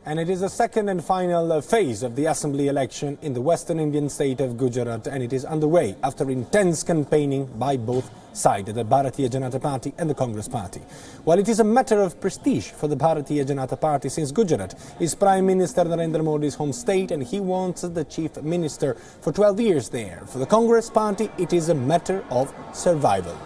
And it is the second and final phase of the Assembly election in the western Indian state of Gujarat, and it is underway after intense campaigning by both sides, the Bharatiya Janata Party and the Congress Party. While it is a matter of prestige for the Bharatiya Janata Party, since Gujarat is Prime Minister Narendra Modi's home state and he wants the Chief Minister for 12 years there, for the Congress Party it is a matter of survival.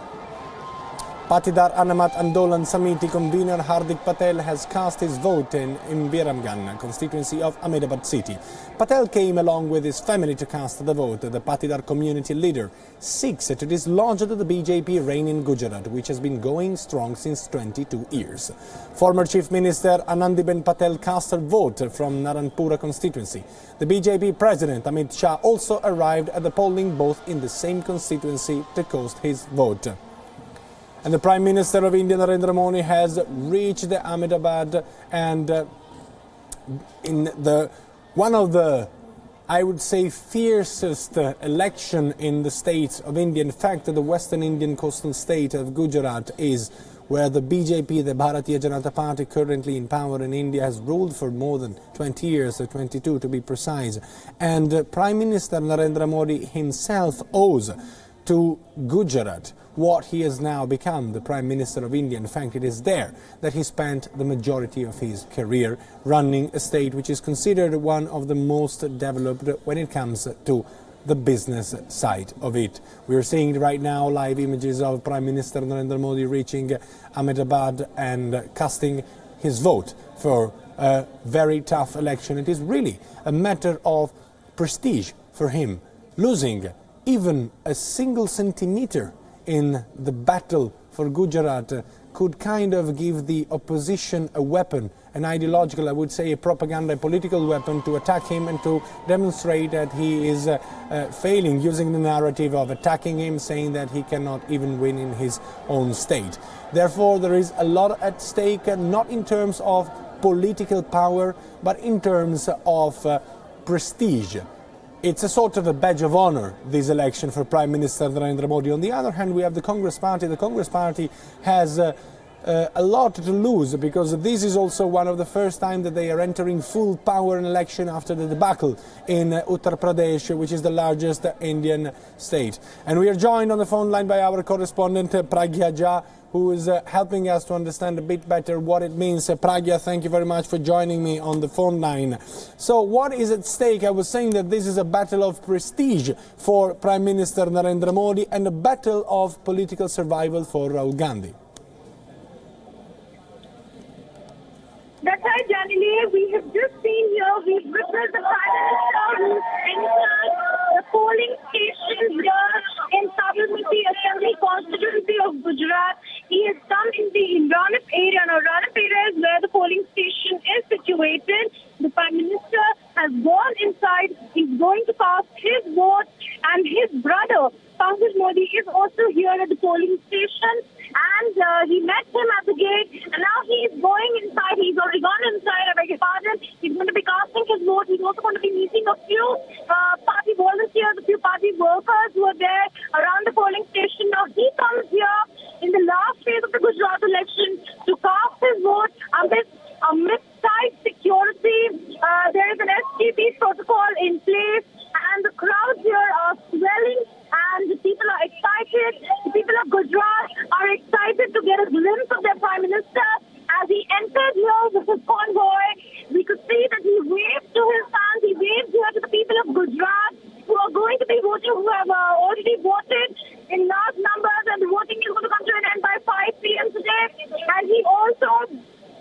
Patidar Anamat Andolan Samiti convener Hardik Patel has cast his vote in Biramganj constituency of Ahmedabad city. Patel came along with his family to cast the vote. The Patidar community leader seeks to dislodge the BJP reign in Gujarat, which has been going strong since 22 years. Former Chief Minister Anandiben Patel cast her vote from Naranpura constituency. The BJP President Amit Shah also arrived at the polling booth in the same constituency to cast his vote. And the Prime Minister of India, Narendra Modi, has reached Ahmedabad and in one of the, I would say, fiercest election in the states of India. In fact, the western Indian coastal state of Gujarat is where the BJP, the Bharatiya Janata Party, currently in power in India, has ruled for more than 20 years, 22 to be precise. And Prime Minister Narendra Modi himself owes to Gujarat what he has now become, the Prime Minister of India. In fact, it is there that he spent the majority of his career running a state which is considered one of the most developed when it comes to the business side of it. We are seeing right now live images of Prime Minister Narendra Modi reaching Ahmedabad and casting his vote for a very tough election. It is really a matter of prestige for him. Losing even a single centimeter in the battle for Gujarat could kind of give the opposition a weapon, an ideological, I would say a propaganda, a political weapon to attack him and to demonstrate that he is failing, using the narrative of attacking him, saying that he cannot even win in his own state. Therefore, there is a lot at stake, not in terms of political power, but in terms of prestige. It's a sort of a badge of honor, this election, for Prime Minister Narendra Modi. On the other hand, we have the Congress Party. The Congress Party has a lot to lose, because this is also one of the first time that they are entering full power in election after the debacle in Uttar Pradesh, which is the largest Indian state. And we are joined on the phone line by our correspondent Pragya Jha, who is helping us to understand a bit better what it means. Pragya, thank you very much for joining me on the phone line. So what is at stake? I was saying that this is a battle of prestige for Prime Minister Narendra Modi and a battle of political survival for Rahul Gandhi. That's right, Jaitley. We have just seen here, we've witnessed the Prime Minister who entered the polling station here in Sabarmati Assembly constituency of Gujarat. He has come in the Ranip area. Now, Ranip area is where the polling station is situated. The Prime Minister has gone inside. He's going to cast his vote, and his brother, Pankaj Modi, is also here at the polling station. And he met him at the gate, and now he is going inside. He's already gone inside, I beg your pardon. He's going to be casting his vote. He's also going to be meeting a few party volunteers, a few party workers who are there around the polling station. Now he comes here in the last phase of the Gujarat election to cast his vote amidst tight security. There is an STP protocol in place, and the crowds here are swelling. And the people are excited. The people of Gujarat are excited to get a glimpse of their Prime Minister. As he entered here with his convoy, we could see that he waved to his fans. He waved here to the people of Gujarat who are going to be voting, who have already voted in large numbers, and the voting is going to come to an end by 5 p.m. today. And he also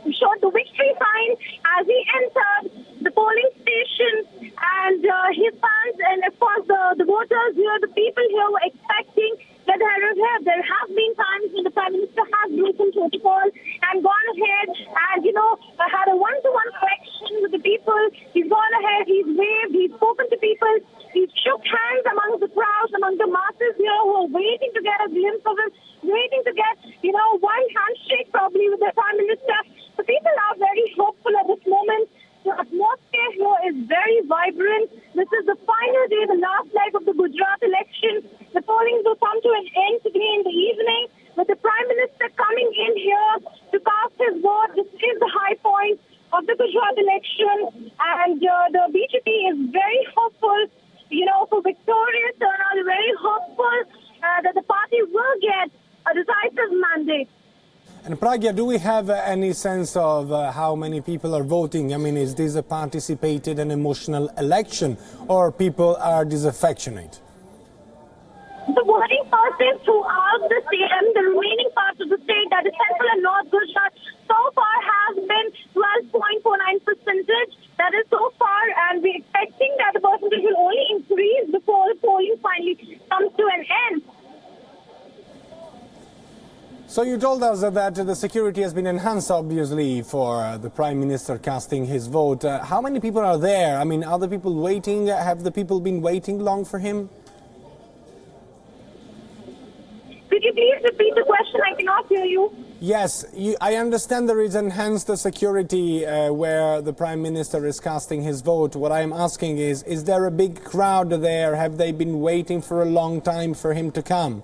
showed the victory sign as he entered the polling station, and his fans and of course the voters here, the people here were expecting that there have been times when the Prime Minister has broken protocol and gone ahead and had a one-to-one connection with the people. He's gone ahead, he's waved, he's spoken to people, he's shook hands among the crowds, among the masses here who are waiting to get a glimpse of him, waiting to get one handshake probably with the Prime Minister. The people are very hopeful at this moment. The atmosphere here is very vibrant. This is the final day, the last leg of the Gujarat election. The polling will come to an end today in the evening with the Prime Minister coming in here to cast his vote. This is the high point of the the Gujarat election, and the BJP is very hopeful, for victorious turnout, very hopeful that the party will get a decisive mandate. And Pragya, do we have any sense of how many people are voting? I mean, is this a participated and emotional election, or people are disaffectionate? The voting process throughout the state and the remaining parts of the state, that is central and north Gujarat, so far has been 12.49%. That is so far, and we're expecting that the percentage will only increase before the polling finally comes to an end. So you told us that the security has been enhanced, obviously, for the Prime Minister casting his vote. How many people are there? I mean, are the people waiting? Have the people been waiting long for him? Could you please repeat the question? I cannot hear you. Yes, I understand there is enhanced security where the Prime Minister is casting his vote. What I'm asking is there a big crowd there? Have they been waiting for a long time for him to come?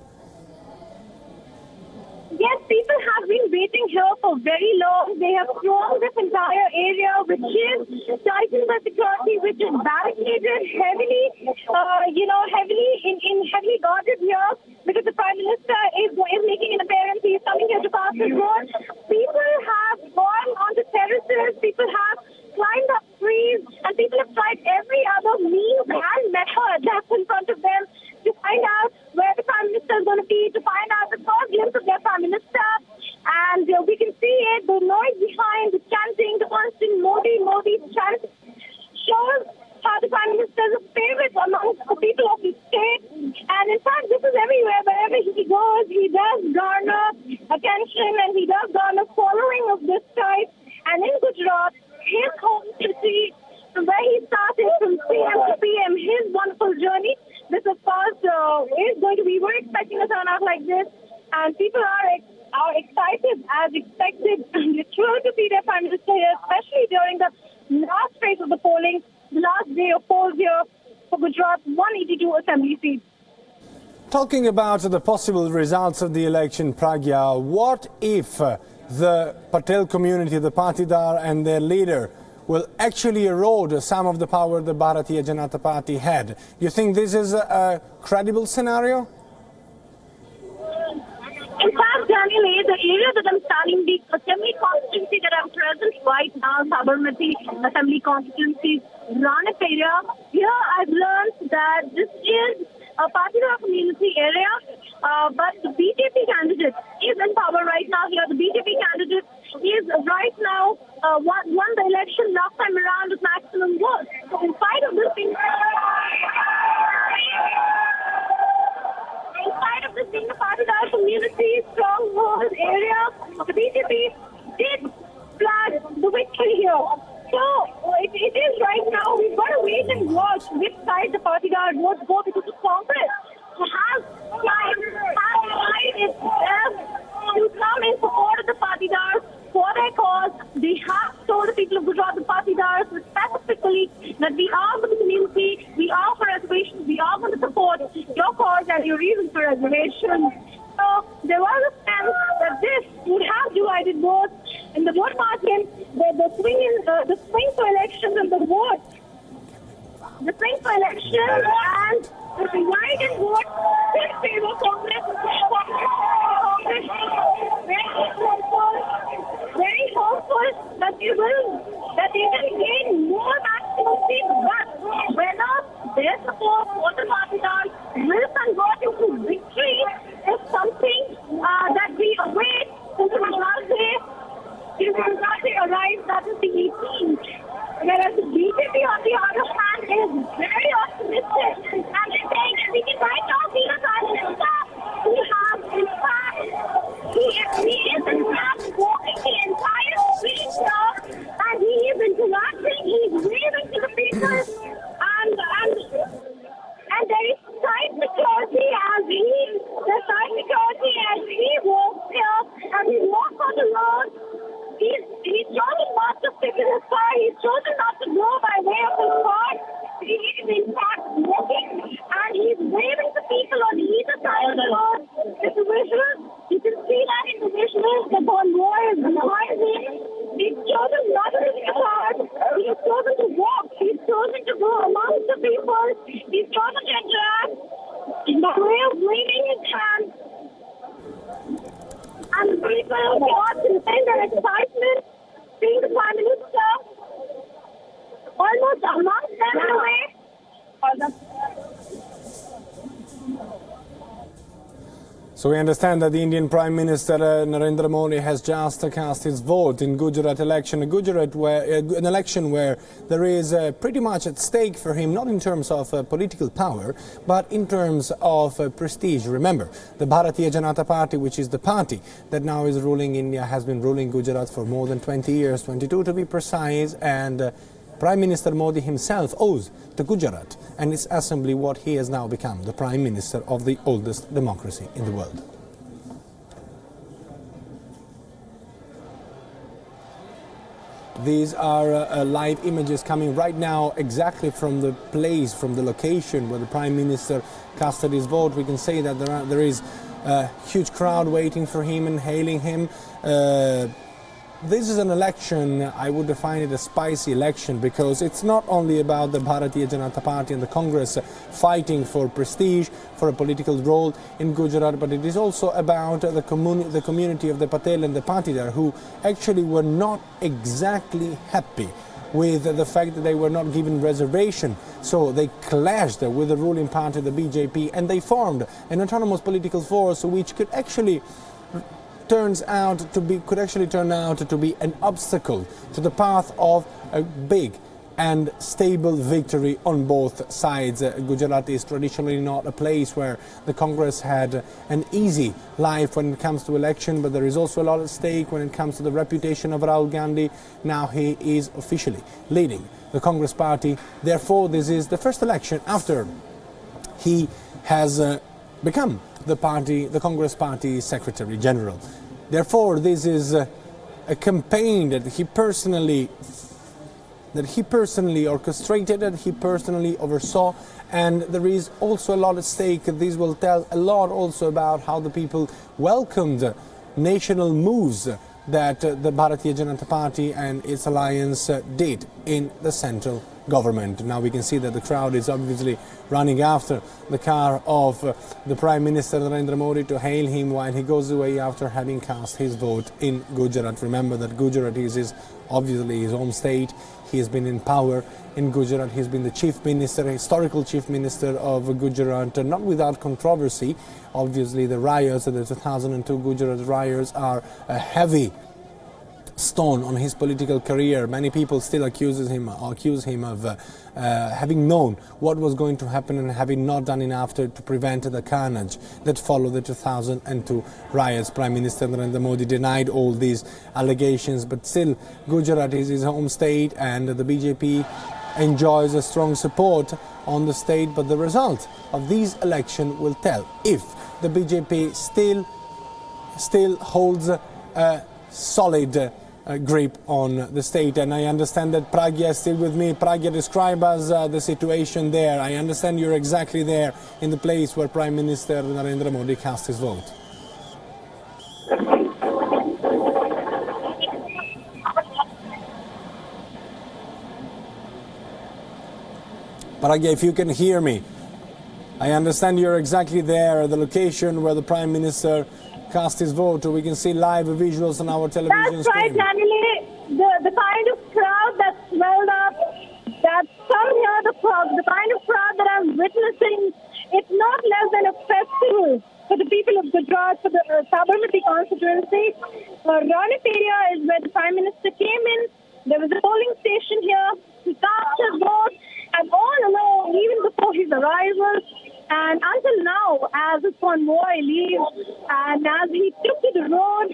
Yes, people have been waiting here for very long. They have thronged this entire area, which is tightened by security, which is barricaded heavily, heavily guarded here, because the Prime Minister is making an appearance. He is coming here to pass his vote. People have gone onto terraces. People have climbed up trees, and people have tried every other means and method that's in front of them to find out where the Prime Minister is going to be, to find out the first glimpse of their Prime Minister. And we can see it, the noise behind, the chanting, the constant Modi, Modi chant shows how the Prime Minister is a favorite amongst the people of the state. And in fact, this is everywhere. Wherever he goes, he does garner attention, and he does garner following of this type. And in Gujarat, his home city, from where he started from CM to PM, his wonderful journey, this of course is going to be, we're expecting a turnout like this, and people are excited as expected. They're thrilled to see their Prime Minister here, especially during the last phase of the polling, the last day of polls here for Gujarat 182 assembly seats. Talking about the possible results of the election, Pragya, what if the Patel community, the Patidar and their leader will actually erode some of the power the Bharatiya Janata Party had? You think this is a credible scenario? In fact, Daniel, the area that I'm standing, the assembly constituency that I'm present right now, Sabarmati Assembly Constituency, Ranip area, here I've learned that this is a Patidar community area, but the BJP candidate is in power right now here. The BJP candidate is right now won the election last time around with maximum votes. So in spite of this being the Patidar community stronghold area, the BJP did flag the victory here. So it is right now, we've got to wait and watch which side the Patidar votes go, because the Congress has tried itself to come in support of the Patidars for their cause. They have told the people of Gujarat, the Patidars, specifically that we are for the community, we are for reservations, we are going to support your cause and your reasons for reservation. So there was a sense that this would have divided votes in the vote market, the swing for elections and the vote. The swing for elections and the divided vote in favor of Congress. Very hopeful that they will gain more maximum seats, but whether their support for the Patidar will convert into victory is something that we await till the result arrives, that is the 18th. Whereas the BJP, on the other hand, is very optimistic, and they're saying that we can right now see a Prime Minister who has, in fact, he is in fact walking the entire street now, and he is interacting, he's waving to the people, and there is tight security as he walks here, and he walks on the road. He's chosen not to stick in his car. He's chosen not to go by way of his car. He is in fact walking, and he's waving to people on either side of the road. It's a visual. You can see that in the visuals. The convoy is behind him. He's chosen not to stick in his car. some thoughts and their excitement, seeing the Prime Minister almost amongst them in a way. So we understand that the Indian Prime Minister Narendra Modi has just cast his vote in Gujarat election, an election where there is pretty much at stake for him, not in terms of political power, but in terms of prestige. Remember, the Bharatiya Janata Party, which is the party that now is ruling India, has been ruling Gujarat for more than 20 years, 22 to be precise, and Prime Minister Modi himself owes to Gujarat and its assembly what he has now become, the Prime Minister of the oldest democracy in the world. These are live images coming right now exactly from the place, from the location where the Prime Minister casted his vote. We can say that there is a huge crowd waiting for him and hailing him. This is an election, I would define it a spicy election, because it's not only about the Bharatiya Janata Party and the Congress fighting for prestige, for a political role in Gujarat, but it is also about the community of the Patel and the Patidar, who actually were not exactly happy with the fact that they were not given reservation. So they clashed with the ruling party, the BJP, and they formed an autonomous political force which could actually turn out to be an obstacle to the path of a big and stable victory on both sides. Gujarat is traditionally not a place where the Congress had an easy life when it comes to election, but there is also a lot at stake when it comes to the reputation of Rahul Gandhi. Now he is officially leading the Congress party. Therefore, this is the first election after he has become the Congress Party Secretary General. Therefore, this is a campaign that he personally orchestrated, that he personally oversaw, and there is also a lot at stake. This will tell a lot also about how the people welcomed national moves that the Bharatiya Janata Party and its alliance did in the central government. Now we can see that the crowd is obviously running after the car of the Prime Minister Narendra Modi to hail him while he goes away after having cast his vote in Gujarat. Remember that Gujarat is obviously his home state. He has been in power in Gujarat. He's been the chief minister, historical chief minister of Gujarat, not without controversy. Obviously the riots, the 2002 Gujarat riots, are a heavy stone on his political career. Many people still accuse him of having known what was going to happen and having not done enough to prevent the carnage that followed the 2002 riots. Prime Minister Narendra Modi denied all these allegations, but still Gujarat is his home state and the BJP enjoys a strong support on the state, but the result of these elections will tell if the BJP still holds a solid grip on the state. And I understand that Pragya is still with me. Pragya, describe us the situation there. I understand you're exactly there in the place where Prime Minister Narendra Modi cast his vote. Pragya, if you can hear me, I understand you're exactly there at the location where the Prime Minister cast his vote. We can see live visuals on our television screen. That's right, Daniel. The kind of crowd that swelled up, that's come here, the kind of crowd that I'm witnessing, it's not less than a festival for the people of Gujarat, for the Sabarmati constituency. Ranip area is where the Prime Minister came in. There was a polling station here. He cast his vote, and all along, even before his arrival, and until now, as his convoy leaves, and as he took to the road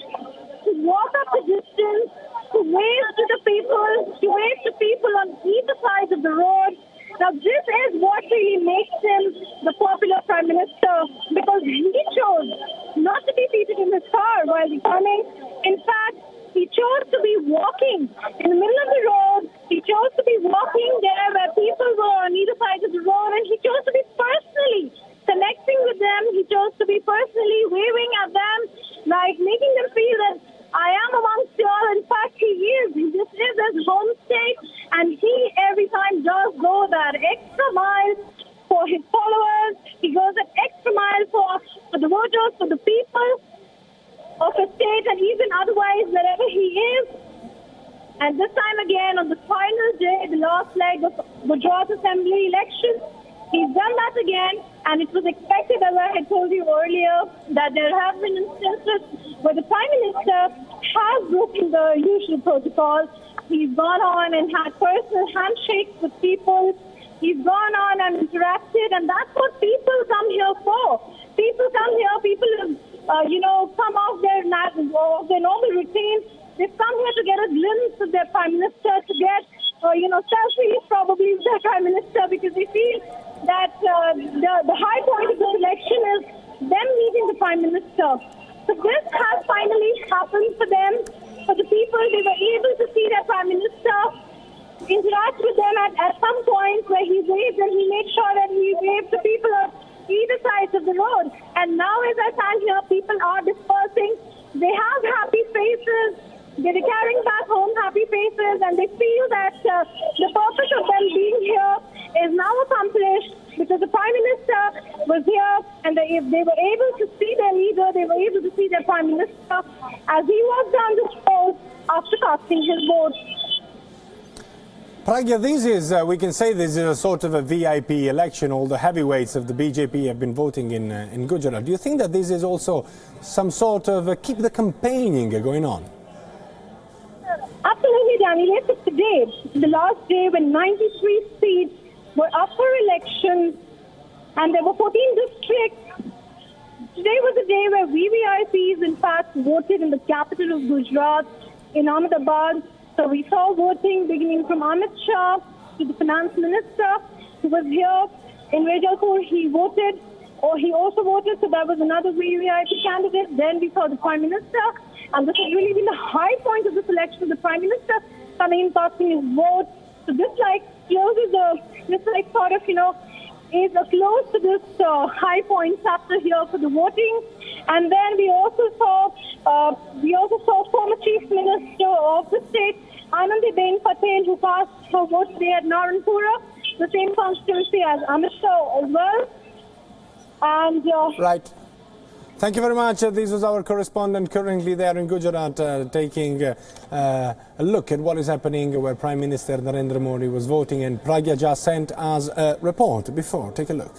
to walk up the distance, to wave to people on either side of the road. Now, this is what really makes him the popular Prime Minister, because he chose not to be seated in his car while he's coming. In fact, he chose to be walking in the middle of the road. He chose to be walking there where people were on either side of the road, and he chose to be personally connecting with them. He chose to be personally waving at them, like making them feel that I am amongst you all. In fact, he is. This is his home state, and he every time does go that extra mile for his followers. He goes that extra mile for the voters, for the people of a state, and even other exercise wherever he is. And this time again, on the final day, the last leg of Gujarat Assembly election, he's done that again. And it was expected, as I had told you earlier, that there have been instances where the Prime Minister has broken the usual protocol. He's gone on and had personal handshakes with people. He's gone on and interacted, and that's what people come here for. People come here, people have, come off their normal routines. They've come here to get a glimpse of their Prime Minister, to get, selfies probably with their Prime Minister, because they feel that the high point of this election is them meeting the Prime Minister. So this has finally happened for them, for the people. They were able to see their Prime Minister, interact with them at some point where he waved, and he made sure that he waved to people on either side of the road. And now as I stand here, people are dispersing. They have happy faces. They're carrying back home happy faces, and they feel that the purpose of them being here is now accomplished, because the Prime Minister was here, and they were able to see their leader, they were able to see their Prime Minister as he walked down the road after casting his vote. Pragya, this is, we can say this is a sort of a VIP election. All the heavyweights of the BJP have been voting in Gujarat. Do you think that this is also some sort of keep the campaigning going on? Absolutely, Daniel. Yes, today, the last day when 93 seats were up for election and there were 14 districts. Today was a day where VVIPs, in fact, voted in the capital of Gujarat, in Ahmedabad. So we saw voting beginning from Amit Shah to the finance minister, who was here in Jaitley. He also voted, so that was another VVIP candidate. Then we saw the Prime Minister, and this has really been the high point of this election, the Prime Minister coming in, casting his vote. So this closes is a close to this high point chapter here for the voting. And then we also saw former Chief Minister of the state, Hardik Patel, who cast her vote today at Narayanpura, the same constituency as Amit Shah as well. And right. Thank you very much. This was our correspondent currently there in Gujarat, taking a look at what is happening where Prime Minister Narendra Modi was voting, and Pragya just sent us a report before. Take a look.